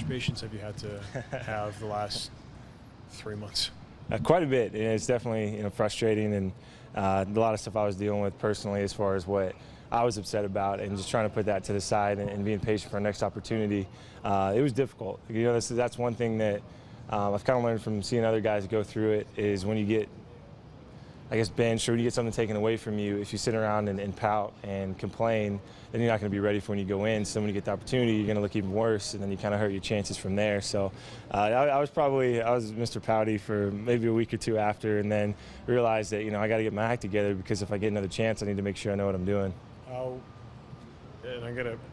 much patience have you had to have the last 3 months? Quite a bit, and it's definitely frustrating, and a lot of stuff I was dealing with personally as far as what I was upset about, and just trying to put that to the side and being patient for our next opportunity. It was difficult. That's one thing that I've kind of learned from seeing other guys go through it, is when you get, I guess, benched or when you get something taken away from you, if you sit around and pout and complain, then you're not going to be ready for when you go in. So when you get the opportunity, you're going to look even worse, and then you kind of hurt your chances from there. So I was Mr. Pouty for maybe a week or two after, and then realized that I got to get my act together, because if I get another chance, I need to make sure I know what I'm doing.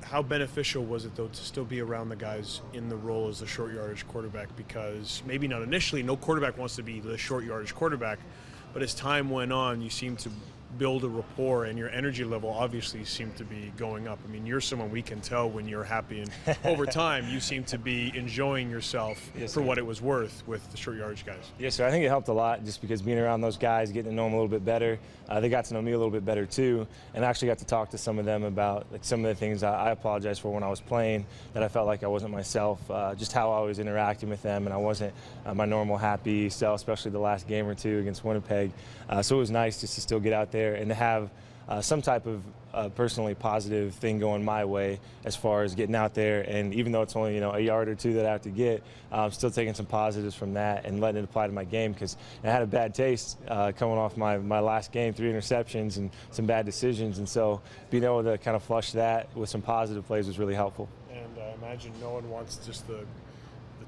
How beneficial was it, though, to still be around the guys in the role as the short yardage quarterback? Because maybe not initially, no quarterback wants to be the short yardage quarterback, but as time went on, you seemed to build a rapport, and your energy level obviously seemed to be going up. I mean, you're someone we can tell when you're happy, and over time you seem to be enjoying yourself for what it was worth with the short yardage guys. Yes, sir. I think it helped a lot, just because being around those guys, getting to know them a little bit better. They got to know me a little bit better too, and I actually got to talk to some of them about some of the things I apologized for when I was playing, that I felt like I wasn't myself, just how I was interacting with them, and I wasn't my normal happy self, especially the last game or two against Winnipeg. So it was nice just to still get out there and to have some type of personally positive thing going my way, as far as getting out there, and even though it's only a yard or two that I have to get, still taking some positives from that and letting it apply to my game, because I had a bad taste coming off my last game, 3 interceptions and some bad decisions, and so being able to kind of flush that with some positive plays was really helpful. And I imagine no one wants just the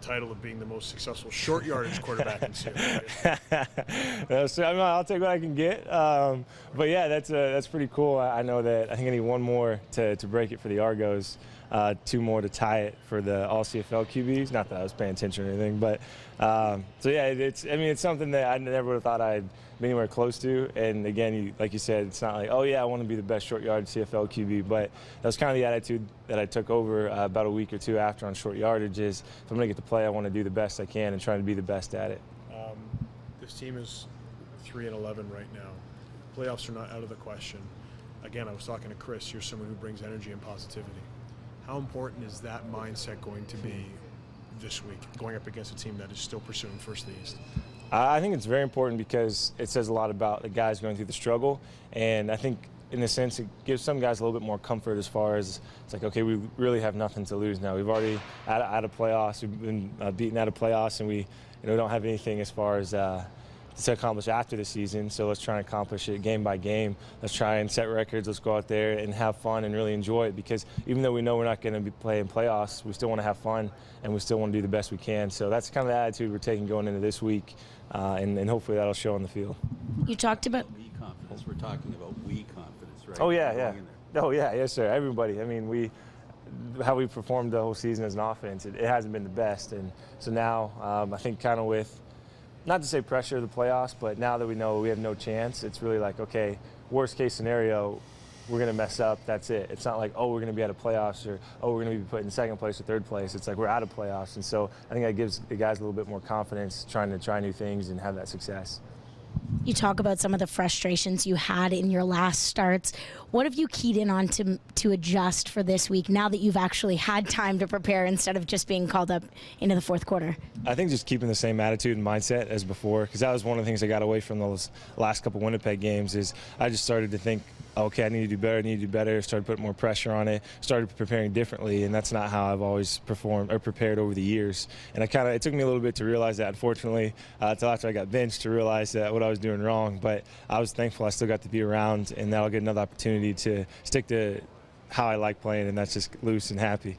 title of being the most successful short yardage quarterback in CFL. So, I'll take what I can get. But yeah, that's pretty cool. I know that I think I need 1 more to break it for the Argos, 2 more to tie it for the all CFL QBs. Not that I was paying attention or anything, but so yeah, it's something that I never would have thought I'd be anywhere close to. And again, like you said, it's not like, oh yeah, I want to be the best short yardage CFL QB, but that was kind of the attitude that I took over about a week or two after on short yardage. Is if I'm going to get to play, I want to do the best I can and try to be the best at it. This team is 3-11 right now. Playoffs are not out of the question. Again, I was talking to Chris. You're someone who brings energy and positivity. How important is that mindset going to be this week, going up against a team that is still pursuing first in the East? I think it's very important, because it says a lot about the guys going through the struggle, and I think in a sense it gives some guys a little bit more comfort, as far as it's like, okay, we really have nothing to lose now. We've already out of playoffs, we've been beaten out of playoffs, and we don't have anything as far as to accomplish after the season, so let's try and accomplish it game by game. Let's try and set records. Let's go out there and have fun and really enjoy it, because even though we know we're not going to be playing playoffs, we still want to have fun, and we still want to do the best we can. So that's kind of the attitude we're taking going into this week, and hopefully that'll show on the field. You talked about we confidence. We're talking about we confidence, right? Oh yeah. Oh yeah, yes sir. Everybody. I mean, how we performed the whole season as an offense, it hasn't been the best, and so now I think kind of with, not to say pressure of the playoffs, but now that we know we have no chance, it's really like, okay, worst case scenario, we're going to mess up, that's it. It's not like, oh, we're going to be out of playoffs, or, oh, we're going to be put in second place or third place. It's like we're out of playoffs, and so I think that gives the guys a little bit more confidence trying to try new things and have that success. You talk about some of the frustrations you had in your last starts. What have you keyed in on to adjust for this week, now that you've actually had time to prepare instead of just being called up into the fourth quarter? I think just keeping the same attitude and mindset as before, because that was one of the things I got away from those last couple Winnipeg games, is I just started to think, okay, I need to do better, started putting more pressure on it, started preparing differently, and that's not how I've always performed or prepared over the years. And it took me a little bit to realize that, unfortunately, until after I got benched, to realize that what I was doing wrong. But I was thankful I still got to be around, and that'll get another opportunity to stick to how I like playing, and that's just loose and happy.